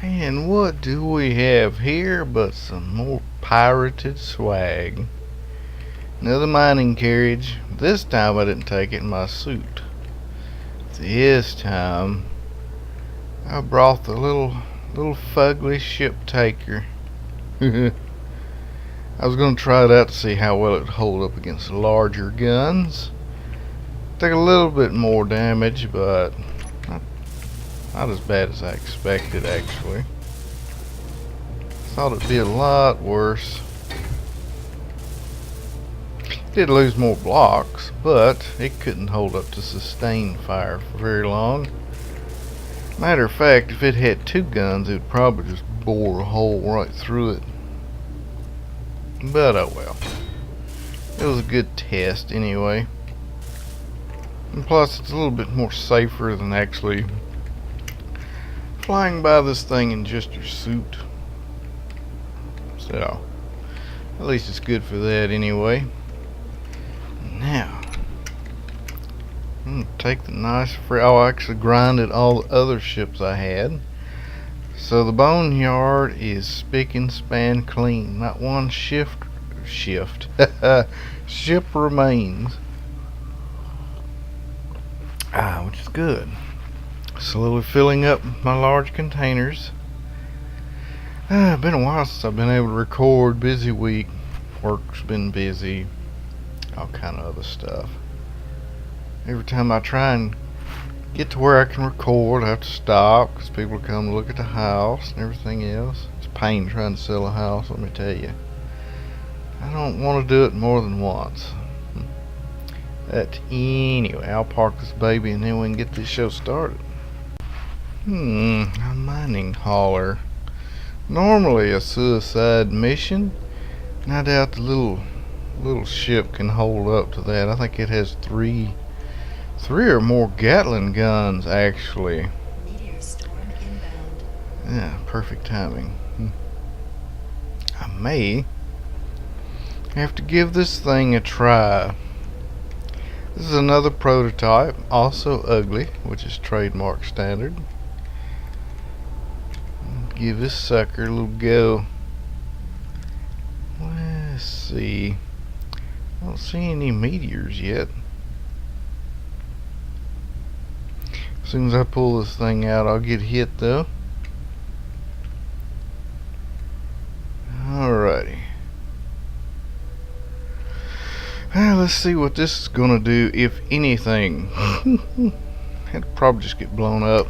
And what do we have here but some more pirated swag? Another mining carriage. This time I didn't take it in my suit. This time I brought the little fugly ship taker. I was going to try it out to see how well it would hold up against larger guns. Take a little bit more damage, but not as bad as I expected, actually. Thought it'd be a lot worse. Did lose more blocks, but it couldn't hold up to sustained fire for very long. Matter of fact, if it had two guns, it would probably just bore a hole right through it. But oh well. It was a good test anyway. And plus, it's a little bit more safer than actually flying by this thing in just your suit. So, at least it's good for that anyway. Now, I'm going to take the nice I actually grinded all the other ships I had. So the boneyard is spick and span clean. Not one ship remains. Which is good. Slowly filling up my large containers. It's been a while since I've been able to record. Busy week. Work's been busy. All kind of other stuff. Every time I try and get to where I can record, I have to stop because people come to look at the house and everything else. It's a pain trying to sell a house, let me tell you. I don't want to do it more than once. But anyway, I'll park this baby and then we can get this show started. A mining hauler. Normally a suicide mission. And I doubt the little ship can hold up to that. I think it has three or more Gatling guns actually. Yeah, perfect timing. I may have to give this thing a try. This is another prototype, also ugly, which is trademark standard. Give this sucker a little go. Let's see. I don't see any meteors yet. As soon as I pull this thing out, I'll get hit though. Alrighty. Let's see what this is gonna do, if anything. It'll probably just get blown up.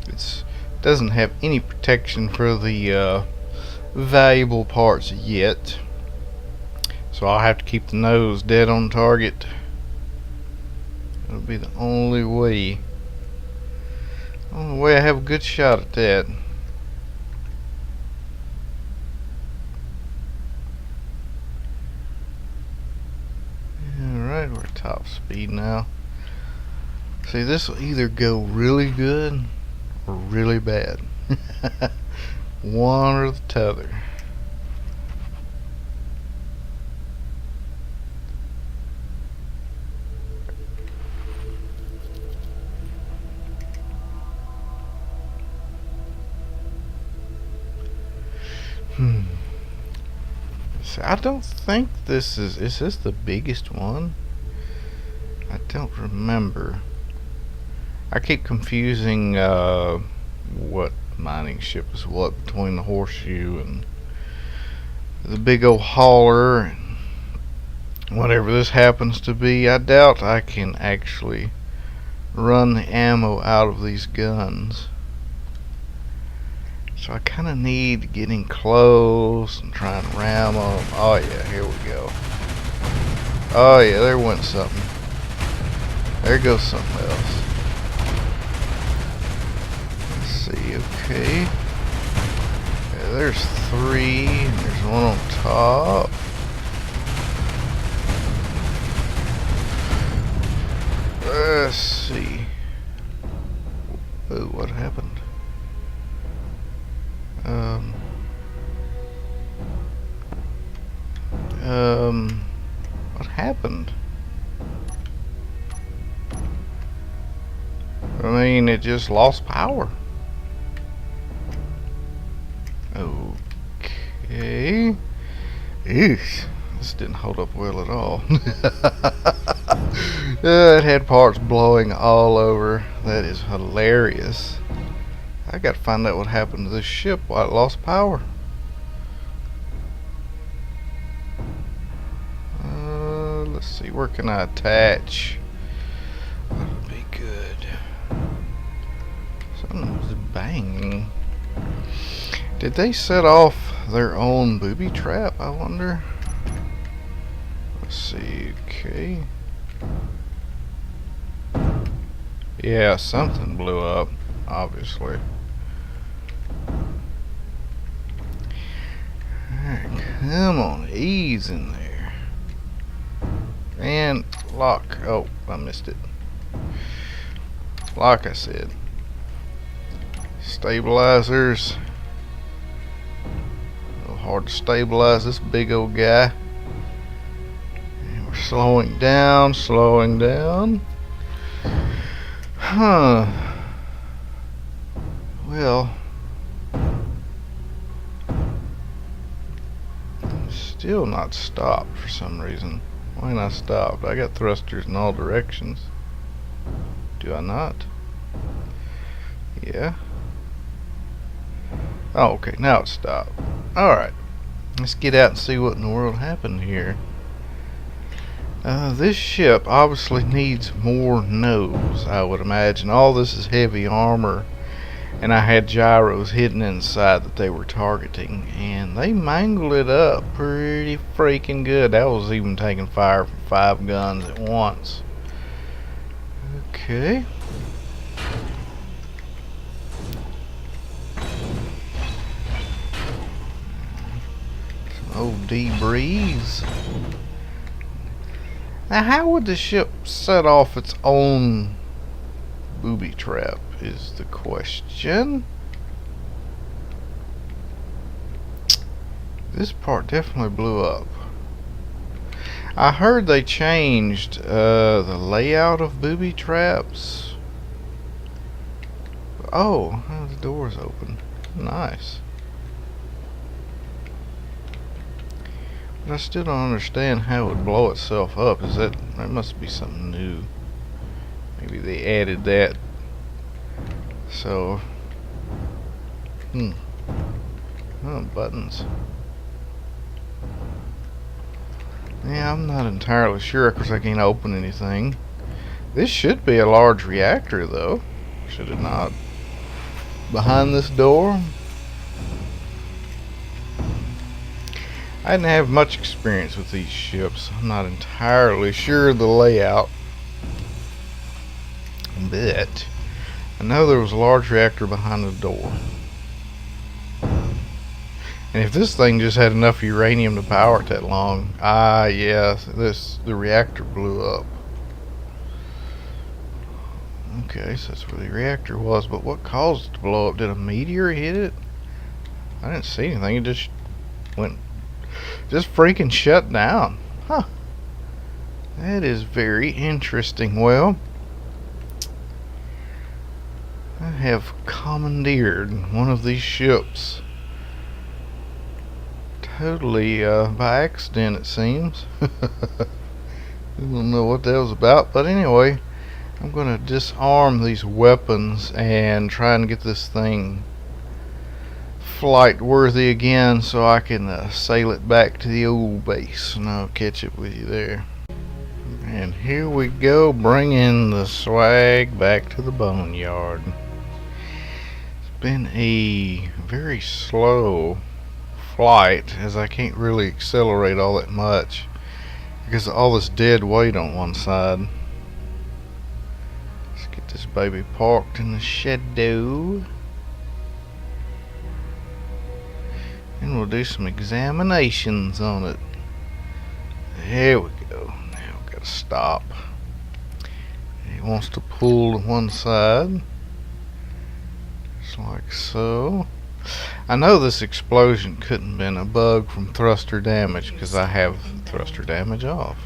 It doesn't have any protection for the valuable parts yet. So I'll have to keep the nose dead on target. That'll be the only way. Only way I have a good shot at that. Alright, we're at top speed now. See, this will either go really good or really bad. One or the t'other. So I don't think this is this the biggest one? I don't remember. I keep confusing what mining ship is what between the horseshoe and the big old hauler and whatever this happens to be. I doubt I can actually run the ammo out of these guns. So I kind of need getting close and try and ram them. Oh yeah, here we go. Oh yeah, there went something. There goes something else. Let's see, okay. Yeah, there's three, and there's one on top. Let's see. Oh, what happened? What happened? I mean, it just lost power. Okay. Eesh. This didn't hold up well at all. It had parts blowing all over. That is hilarious. I gotta find out what happened to this ship while it lost power. Let's see, where can I attach? That'll be good. Something was banging. Did they set off their own booby trap, I wonder? Let's see, okay. Yeah, something blew up, obviously. Alright, come on, ease in there. And lock. Oh, I missed it. Like I said. Stabilizers. A little hard to stabilize this big old guy. And we're slowing down, slowing down. Huh. Well, I'm still not stopped for some reason. Why not stopped? I got thrusters in all directions. Do I not? Yeah. Oh, okay. Now it's stopped. Alright. Let's get out and see what in the world happened here. This ship obviously needs more nose, I would imagine. All this is heavy armor, and I had gyros hidden inside that they were targeting, and they mangled it up pretty freaking good. That was even taking fire from 5 guns at once. Okay. Some old debris. Now, how would the ship set off its own booby trap is the question. This part definitely blew up. I heard they changed the layout of booby traps. Oh, the door's open. Nice. But I still don't understand how it would blow itself up. That must be something new. Maybe they added that. So, oh, buttons. Yeah, I'm not entirely sure because I can't open anything. This should be a large reactor, though. Should it not? Behind this door? I didn't have much experience with these ships. I'm not entirely sure of the layout. But I know there was a large reactor behind the door. And if this thing just had enough uranium to power it that long, yeah, the reactor blew up. Okay, so that's where the reactor was, but what caused it to blow up? Did a meteor hit it? I didn't see anything. It just freaking shut down. Huh. That is very interesting. Well, I have commandeered one of these ships. Totally by accident, it seems. I don't know what that was about, but anyway, I'm going to disarm these weapons and try and get this thing flight worthy again so I can sail it back to the old base, and I'll catch up with you there. And here we go, bringing the swag back to the boneyard. It's been a very slow flight, as I can't really accelerate all that much because of all this dead weight on one side. Let's get this baby parked in the shadow, and we'll do some examinations on it. There we go. Now we've got to stop. It wants to pull to one side, just like so. I know this explosion couldn't have been a bug from thruster damage because I have thruster damage off.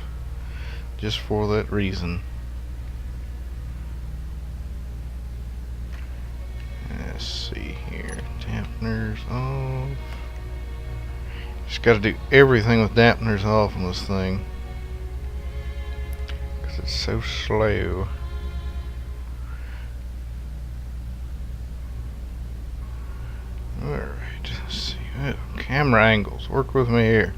Just for that reason. Let's see here. Temp Dampeners off. Just gotta do everything with dampeners off on this thing, because it's so slow. Alright, let's see. Oh, camera angles, work with me here.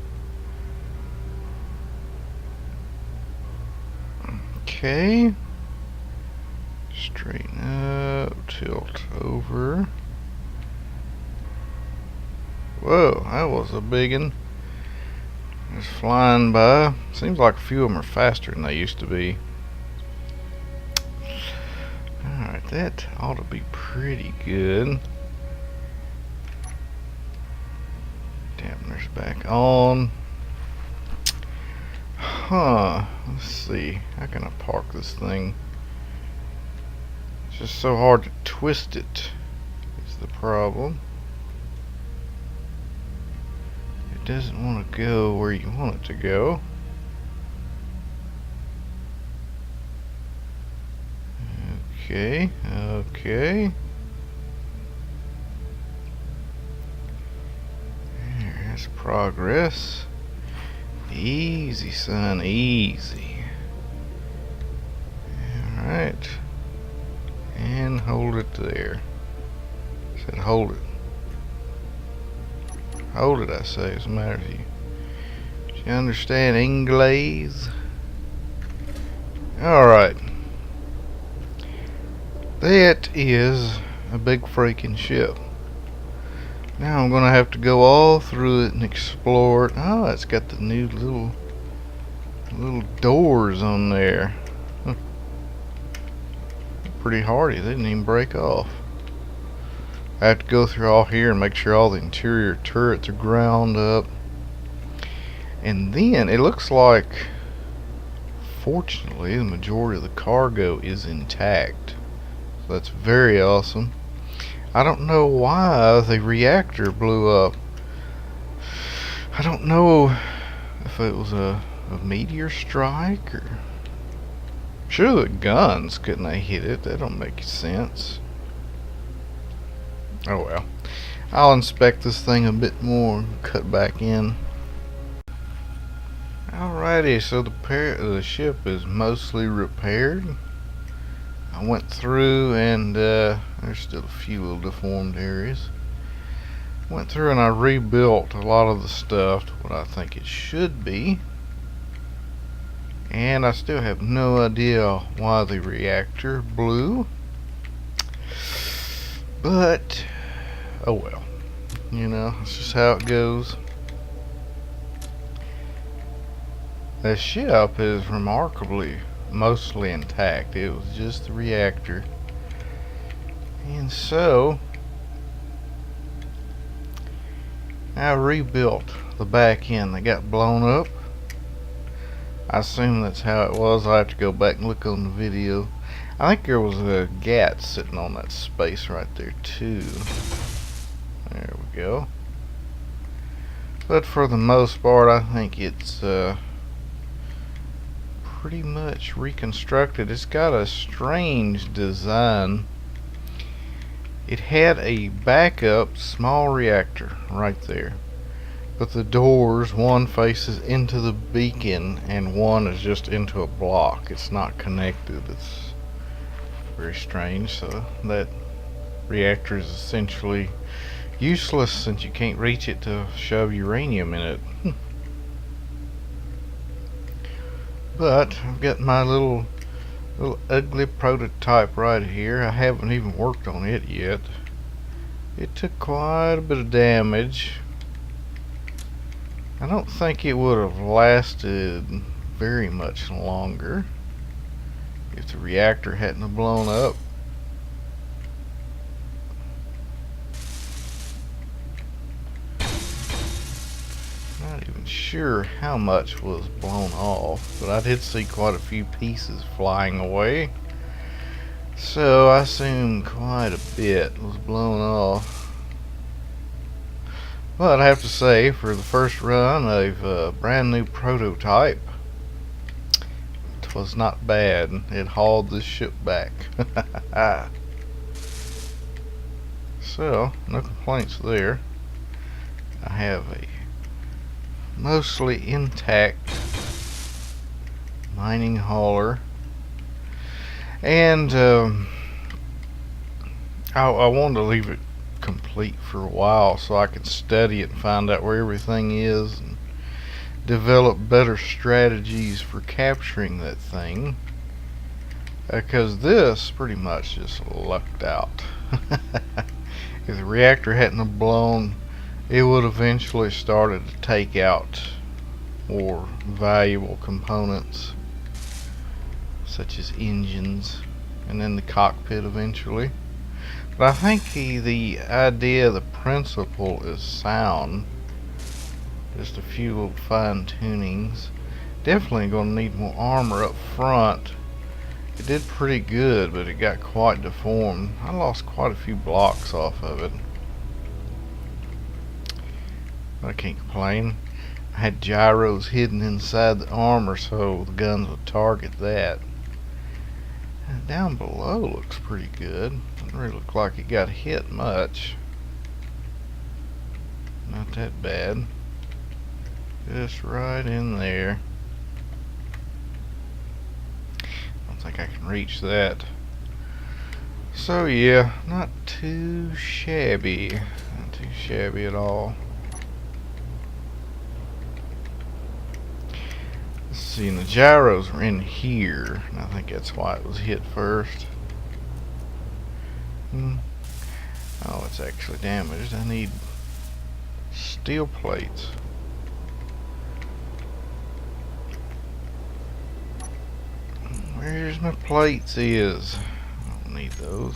Okay. Straighten up, tilt over. Whoa, that was a big one. Just flying by. Seems like a few of them are faster than they used to be. Alright, that ought to be pretty good. Dampeners back on. Huh, let's see. How can I park this thing? It's just so hard to twist it, is the problem. It doesn't want to go where you want it to go. Okay, okay. There's progress. Easy, son, easy. Alright. And hold it there. Said hold it. Hold it, I say. What's the matter with you? Do you understand English? Alright. That is a big freaking ship. Now I'm gonna have to go all through it and explore it. Oh, it's got the new little doors on there. Huh. Pretty hardy. They didn't even break off. I have to go through all here and make sure all the interior turrets are ground up. And then it looks like, fortunately, the majority of the cargo is intact. So that's very awesome. I don't know why the reactor blew up. I don't know if it was a meteor strike or... Sure, the guns couldn't have hit it. That don't make sense. Oh well. I'll inspect this thing a bit more and cut back in. Alrighty, so the ship is mostly repaired. I went through and there's still a few little deformed areas. Went through and I rebuilt a lot of the stuff to what I think it should be. And I still have no idea why the reactor blew. But, oh well. You know, it's just how it goes. The ship is remarkably mostly intact. It was just the reactor. And so I rebuilt the back end. They got blown up. I assume that's how it was. I have to go back and look on the video. I think there was a GAT sitting on that space right there too. There we go. But for the most part, I think it's pretty much reconstructed. It's got a strange design. It had a backup small reactor right there, but the doors, one faces into the beacon and one is just into a block. It's not connected. It's very strange. So that reactor is essentially useless since you can't reach it to shove uranium in it. But I've got my little ugly prototype right here. I haven't even worked on it yet. It took quite a bit of damage. I don't think it would have lasted very much longer if the reactor hadn't have blown up. Not even sure how much was blown off, but I did see quite a few pieces flying away, so I assume quite a bit was blown off. But I have to say, for the first run of a brand new prototype, it was not bad. It hauled this ship back. So, no complaints there. I have a mostly intact mining hauler. And I wanted to leave it complete for a while so I could study it and find out where everything is and develop better strategies for capturing that thing. Because this pretty much just lucked out. If the reactor hadn't have blown, it would eventually started to take out more valuable components such as engines and then the cockpit eventually. But I think the idea, the principle is sound. Just a few little fine tunings. Definitely going to need more armor up front. It did pretty good, but it got quite deformed. I lost quite a few blocks off of it. But I can't complain. I had gyros hidden inside the armor so the guns would target that. And down below looks pretty good. Doesn't really look like it got hit much. Not that bad. Just right in there. Don't think I can reach that. So yeah, not too shabby. Not too shabby at all. Let's see, and the gyros are in here. And I think that's why it was hit first. Oh, it's actually damaged. I need steel plates. Where's my plates is? I don't need those.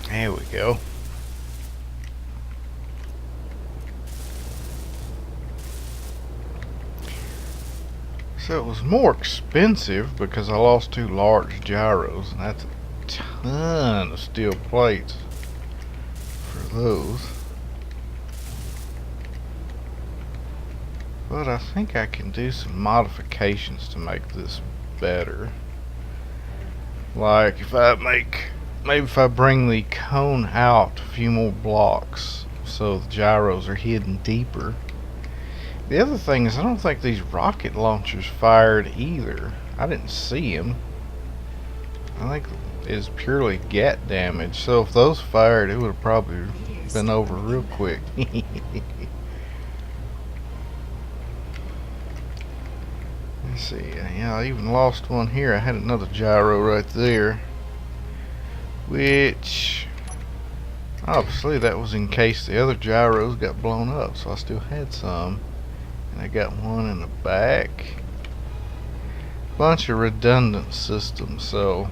There we go. So it was more expensive because I lost 2 large gyros, and that's a ton of steel plates for those. But I think I can do some modifications to make this better. Like if I maybe if I bring the cone out a few more blocks so the gyros are hidden deeper. The other thing is I don't think these rocket launchers fired either. I didn't see them. I think it's purely gat damage. So if those fired, it would have probably been over real quick. Let's see. Yeah, I even lost one here. I had another gyro right there, which obviously that was in case the other gyros got blown up, so I still had some. And I got one in the back. Bunch of redundant systems, so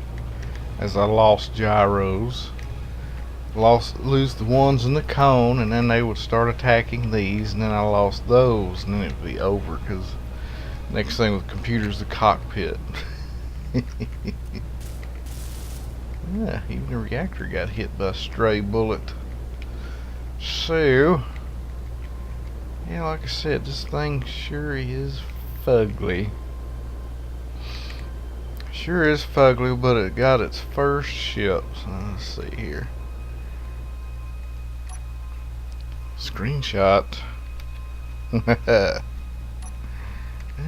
as I lost gyros, lose the ones in the cone, and then they would start attacking these, and then I lost those, and then it'd be over because next thing with computers, the cockpit. Yeah, even the reactor got hit by a stray bullet. So, yeah, like I said, this thing sure is fugly. Sure is fugly, but it got its first ship. So let's see here. Screenshot.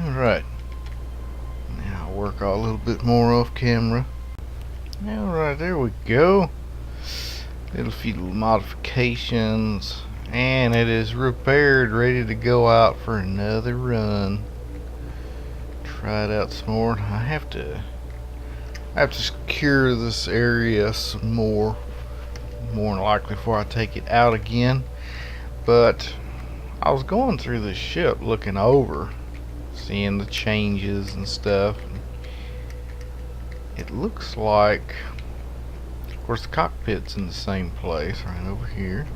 Alright. Now I'll work a little bit more off camera. Alright, there we go. Did a few little modifications. And it is repaired, ready to go out for another run. Try it out some more. I have to secure this area some more than likely before I take it out again. But I was going through this ship looking over, seeing the changes and stuff. It looks like, of course, the cockpit's in the same place right over here.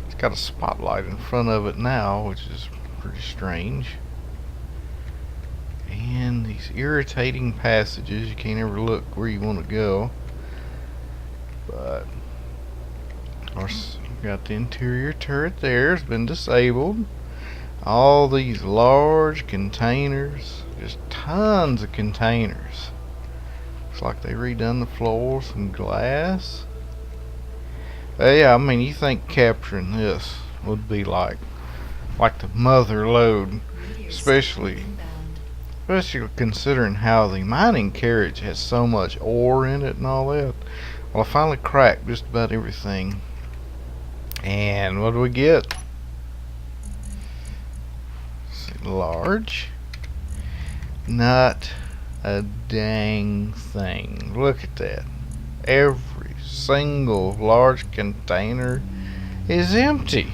It's got a spotlight in front of it now, which is pretty strange. And these irritating passages, you can't ever look where you want to go. But of course, we've got the interior turret there, it's been disabled. All these large containers, just tons of containers. Looks like they redone the floors and glass. Yeah, I mean, you think capturing this would be like the mother lode, especially considering how the mining carriage has so much ore in it and all that. Well, I finally cracked just about everything. And what do we get? Large. Not a dang thing. Look at that. Every single large container is empty.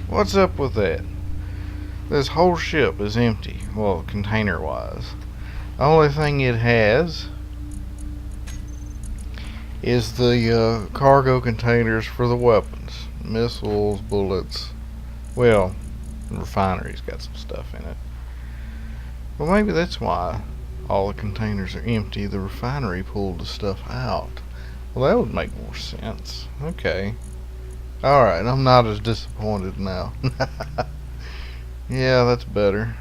What's up with that? This whole ship is empty. Well, container wise. The only thing it has is the cargo containers for the weapons. Missiles, bullets. Well, the refinery's got some stuff in it. Well, maybe that's why all the containers are empty. The refinery pulled the stuff out. Well, that would make more sense. Okay. Alright, I'm not as disappointed now. Yeah, that's better.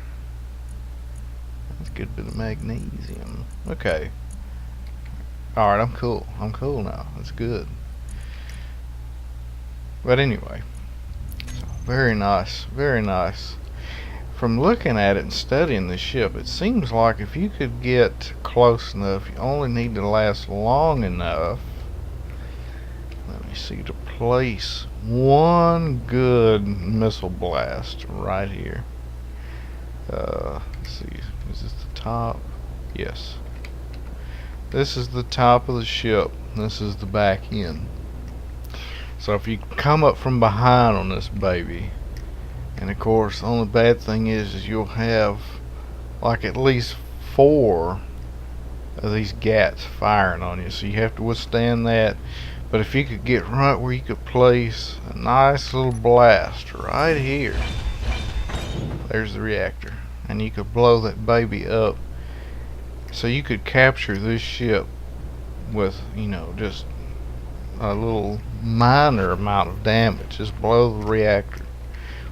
That's a good bit of magnesium. Okay. Alright, I'm cool. I'm cool now. That's good. But anyway. So, very nice. Very nice. From looking at it and studying the ship, it seems like if you could get close enough, you only need to last long enough. Let me see, to place one good missile blast right here. Let's see, is this the top? Yes. This is the top of the ship. This is the back end. So if you come up from behind on this baby, and of course the only bad thing is you'll have like at least 4 of these gats firing on you, so you have to withstand that. But if you could get right where you could place a nice little blast right here, there's the reactor, and you could blow that baby up, so you could capture this ship with, you know, just a little minor amount of damage. Just blow the reactor,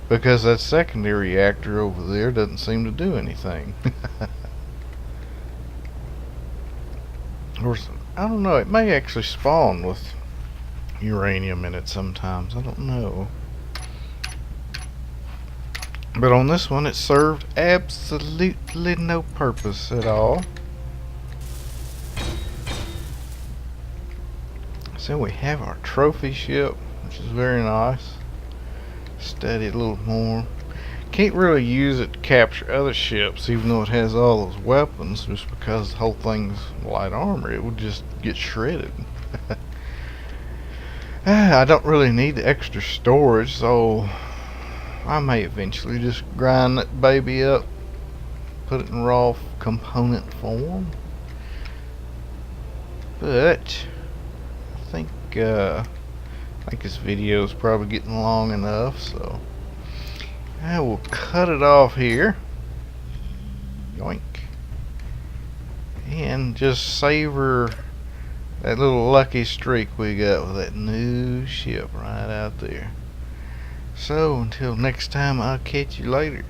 because that secondary reactor over there doesn't seem to do anything. Of course, I don't know, it may actually spawn with uranium in it sometimes, I don't know. But on this one it served absolutely no purpose at all. So we have our trophy ship, which is very nice. Study it a little more. Can't really use it to capture other ships, even though it has all those weapons, just because the whole thing's light armor. It would just get shredded. I don't really need the extra storage, so I may eventually just grind that baby up, put it in raw component form. But I think this video is probably getting long enough, so I will cut it off here. Yoink. And just savor that little lucky streak we got with that new ship right out there. So until next time, I'll catch you later.